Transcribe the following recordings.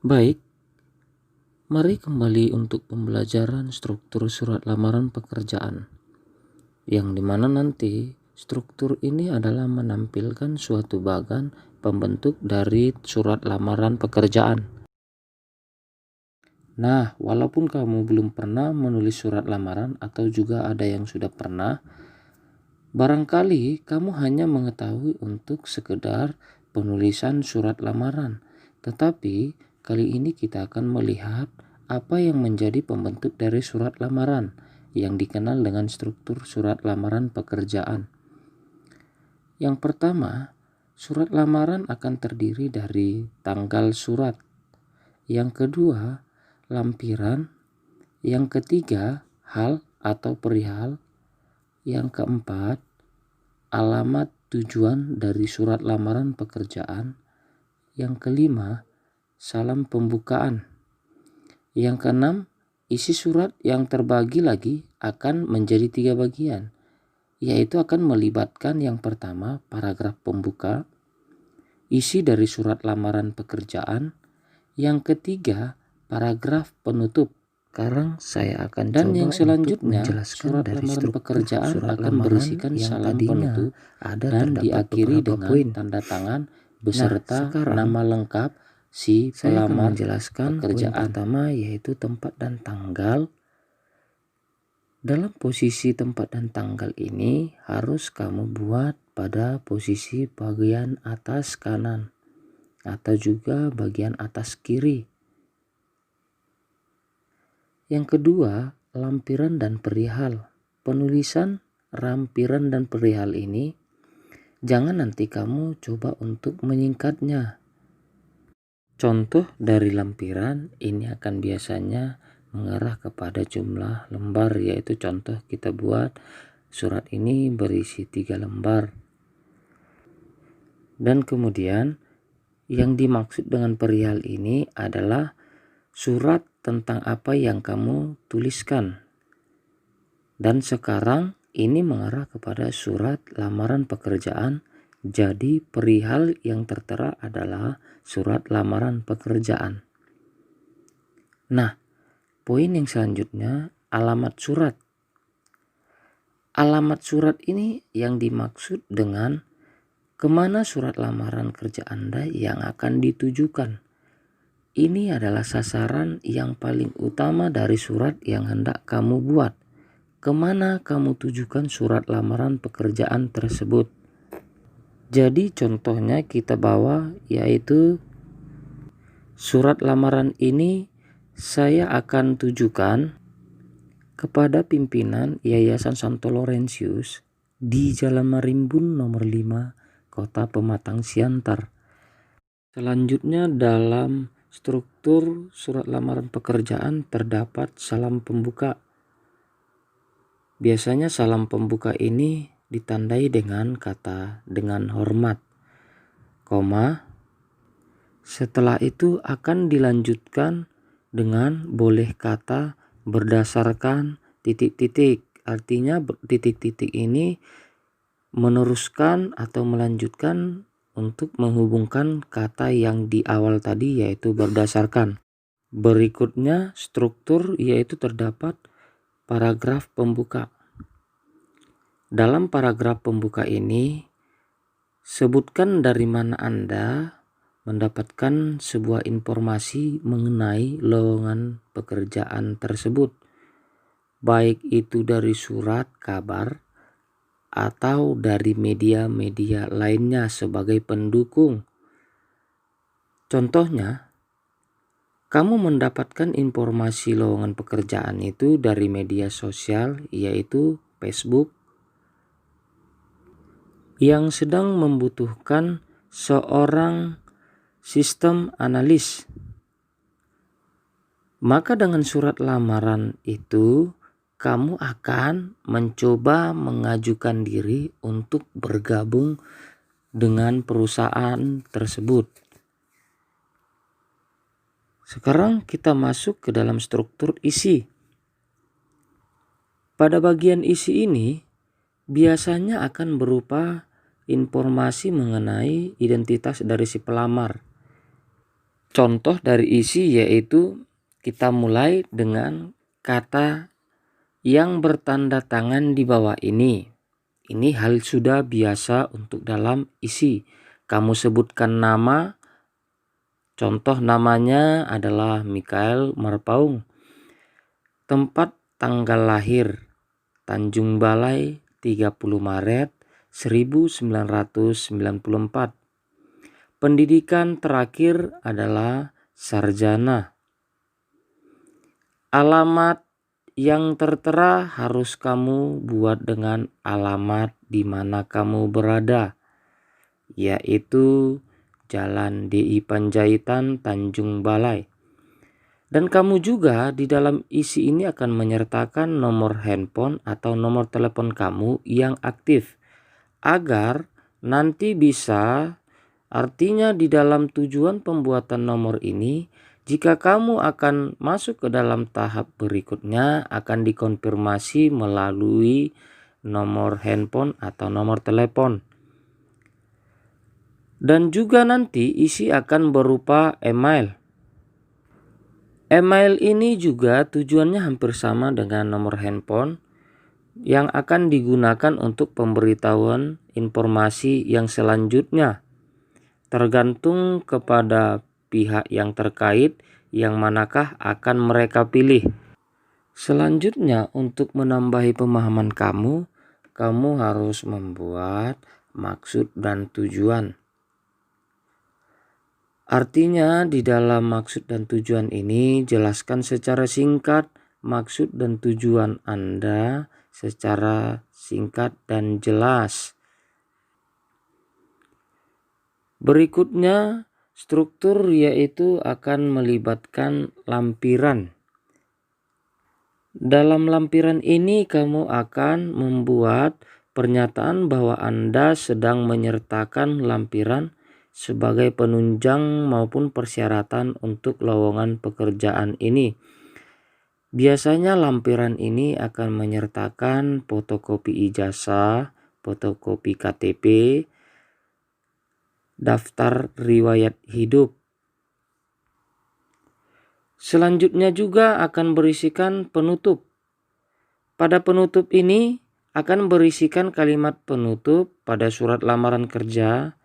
Baik, mari kembali untuk pembelajaran struktur surat lamaran pekerjaan, yang dimana nanti struktur ini adalah menampilkan suatu bagan pembentuk dari surat lamaran pekerjaan. Nah, walaupun kamu belum pernah menulis surat lamaran atau juga ada yang sudah pernah, barangkali kamu hanya mengetahui untuk sekedar penulisan surat lamaran, tetapi kali ini kita akan melihat apa yang menjadi pembentuk dari surat lamaran yang dikenal dengan struktur surat lamaran pekerjaan. Yang pertama, surat lamaran akan terdiri dari tanggal surat. Yang kedua, lampiran. Yang ketiga, hal atau perihal. Yang keempat, alamat tujuan dari surat lamaran pekerjaan. Yang kelima, salam pembukaan. Yang keenam, isi surat yang terbagi lagi akan menjadi 3 bagian, yaitu akan melibatkan yang pertama paragraf pembuka, isi dari surat lamaran pekerjaan, yang ketiga paragraf penutup. Sekarang saya akan dan yang selanjutnya surat lamaran pekerjaan akan berisikan salam penutup dan diakhiri dengan tanda tangan beserta nama lengkap si pelamar pekerjaan. Pertama yaitu tempat dan tanggal. Dalam posisi tempat dan tanggal ini harus kamu buat pada posisi bagian atas kanan atau juga bagian atas kiri. Yang kedua, lampiran dan perihal. Penulisan lampiran dan perihal ini jangan nanti kamu coba untuk menyingkatnya. Contoh dari lampiran ini akan biasanya mengarah kepada jumlah lembar, yaitu contoh kita buat surat ini berisi 3 lembar. Dan kemudian yang dimaksud dengan perihal ini adalah surat tentang apa yang kamu tuliskan. Dan sekarang ini mengarah kepada surat lamaran pekerjaan, jadi perihal yang tertera adalah surat lamaran pekerjaan. Nah, poin yang selanjutnya alamat surat. Alamat surat ini yang dimaksud dengan kemana surat lamaran kerja Anda yang akan ditujukan. Ini adalah sasaran yang paling utama dari surat yang hendak kamu buat. Kemana kamu tujukan surat lamaran pekerjaan tersebut. Jadi contohnya kita bawa yaitu surat lamaran ini saya akan tujukan kepada pimpinan Yayasan Santo Laurentius di Jalan Marimbun nomor 5, Kota Pematang Siantar. Selanjutnya dalam struktur surat lamaran pekerjaan terdapat salam pembuka. Biasanya salam pembuka ini ditandai dengan kata dengan hormat, koma. Setelah itu akan dilanjutkan dengan boleh kata berdasarkan titik-titik. Artinya titik-titik ini meneruskan atau melanjutkan untuk menghubungkan kata yang di awal tadi yaitu berdasarkan. Berikutnya struktur yaitu terdapat paragraf pembuka. Dalam paragraf pembuka ini sebutkan dari mana Anda mendapatkan sebuah informasi mengenai lowongan pekerjaan tersebut, baik itu dari surat kabar atau dari media-media lainnya sebagai pendukung. Contohnya, kamu mendapatkan informasi lowongan pekerjaan itu dari media sosial yaitu Facebook yang sedang membutuhkan seorang sistem analis. Maka dengan surat lamaran itu kamu akan mencoba mengajukan diri untuk bergabung dengan perusahaan tersebut. Sekarang kita masuk ke dalam struktur isi. Pada bagian isi ini biasanya akan berupa informasi mengenai identitas dari si pelamar. Contoh dari isi yaitu kita mulai dengan kata yang bertanda tangan di bawah ini. Ini hal sudah biasa untuk dalam isi. Kamu sebutkan nama, contoh namanya adalah Mikael Marpaung. Tempat tanggal lahir Tanjung Balai 30 Maret 1994. Pendidikan terakhir adalah sarjana. Alamat yang tertera harus kamu buat dengan alamat di mana kamu berada, yaitu Jalan DI Panjaitan, Tanjung Balai. Dan kamu juga di dalam isi ini akan menyertakan nomor handphone atau nomor telepon kamu yang aktif, agar nanti bisa, artinya di dalam tujuan pembuatan nomor ini, jika kamu akan masuk ke dalam tahap berikutnya akan dikonfirmasi melalui nomor handphone atau nomor telepon. Dan juga nanti isi akan berupa email. Email ini juga tujuannya hampir sama dengan nomor handphone yang akan digunakan untuk pemberitahuan informasi yang selanjutnya. Tergantung kepada pihak yang terkait yang manakah akan mereka pilih. Selanjutnya, untuk menambahi pemahaman kamu harus membuat maksud dan tujuan. Artinya di dalam maksud dan tujuan ini jelaskan secara singkat maksud dan tujuan Anda secara singkat dan jelas. Berikutnya, struktur yaitu akan melibatkan lampiran. Dalam lampiran ini kamu akan membuat pernyataan bahwa Anda sedang menyertakan lampiran sebagai penunjang maupun persyaratan untuk lowongan pekerjaan ini. Biasanya lampiran ini akan menyertakan fotokopi ijazah, fotokopi KTP, daftar riwayat hidup. Selanjutnya juga akan berisikan penutup. Pada penutup ini akan berisikan kalimat penutup pada surat lamaran kerja,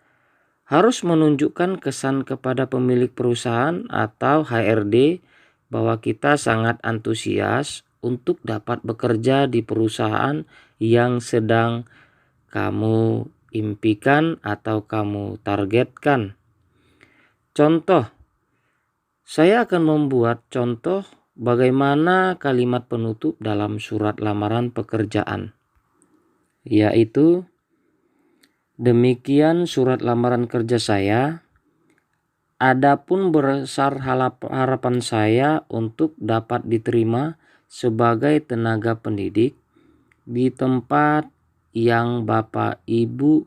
harus menunjukkan kesan kepada pemilik perusahaan atau HRD bahwa kita sangat antusias untuk dapat bekerja di perusahaan yang sedang kamu impikan atau kamu targetkan. Contoh, saya akan membuat contoh bagaimana kalimat penutup dalam surat lamaran pekerjaan, yaitu demikian surat lamaran kerja saya. Adapun besar harapan saya untuk dapat diterima sebagai tenaga pendidik di tempat yang Bapak Ibu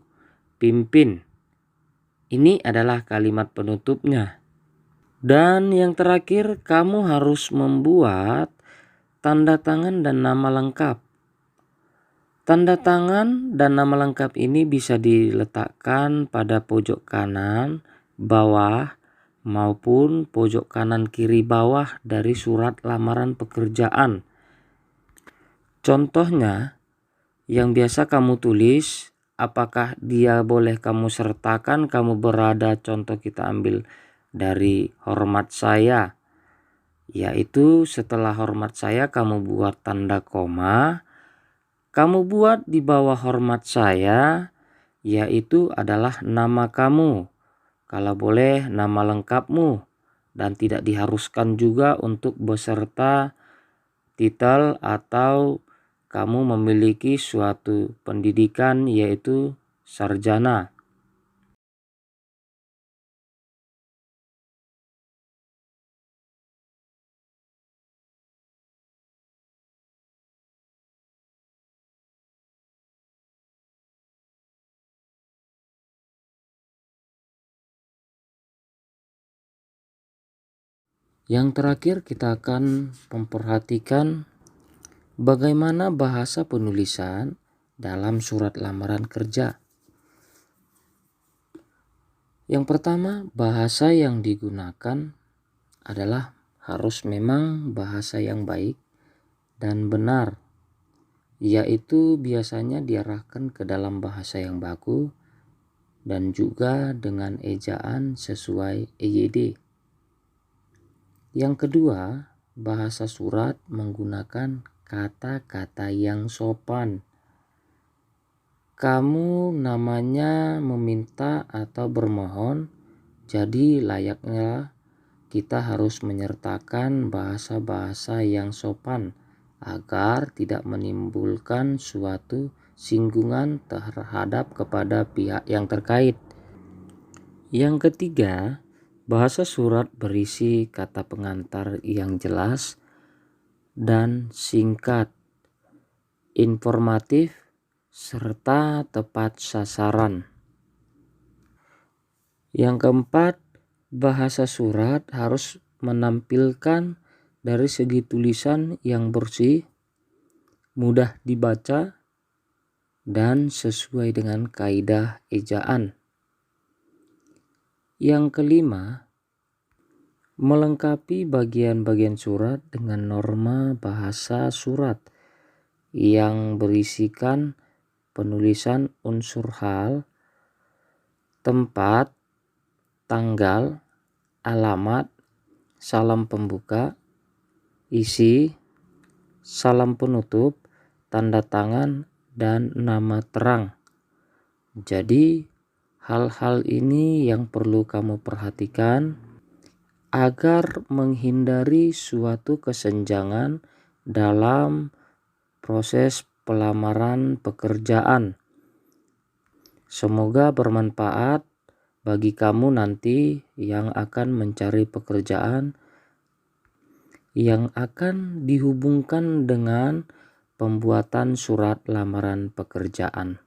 pimpin. Ini adalah kalimat penutupnya. Dan yang terakhir, kamu harus membuat tanda tangan dan nama lengkap. Tanda tangan dan nama lengkap ini bisa diletakkan pada pojok kanan bawah maupun pojok kanan kiri bawah dari surat lamaran pekerjaan. Contohnya, yang biasa kamu tulis, apakah dia boleh kamu sertakan, kamu berada, contoh kita ambil dari hormat saya, yaitu setelah hormat saya kamu buat tanda koma, kamu buat di bawah hormat saya, yaitu adalah nama kamu. Kalau boleh nama lengkapmu, dan tidak diharuskan juga untuk beserta titel atau kamu memiliki suatu pendidikan yaitu sarjana. Yang terakhir kita akan memperhatikan bagaimana bahasa penulisan dalam surat lamaran kerja. Yang pertama, bahasa yang digunakan adalah harus memang bahasa yang baik dan benar, yaitu biasanya diarahkan ke dalam bahasa yang baku dan juga dengan ejaan sesuai EYD. Yang kedua, bahasa surat menggunakan kata-kata yang sopan. Kamu namanya meminta atau bermohon, jadi layaknya kita harus menyertakan bahasa-bahasa yang sopan agar tidak menimbulkan suatu singgungan terhadap kepada pihak yang terkait. Yang ketiga, bahasa surat berisi kata pengantar yang jelas dan singkat, informatif, serta tepat sasaran. Yang keempat, bahasa surat harus menampilkan dari segi tulisan yang bersih, mudah dibaca, dan sesuai dengan kaidah ejaan. Yang kelima, melengkapi bagian-bagian surat dengan norma bahasa surat yang berisikan penulisan unsur hal, tempat, tanggal, alamat, salam pembuka, isi, salam penutup, tanda tangan, dan nama terang. Jadi hal-hal ini yang perlu kamu perhatikan agar menghindari suatu kesenjangan dalam proses pelamaran pekerjaan. Semoga bermanfaat bagi kamu nanti yang akan mencari pekerjaan yang akan dihubungkan dengan pembuatan surat lamaran pekerjaan.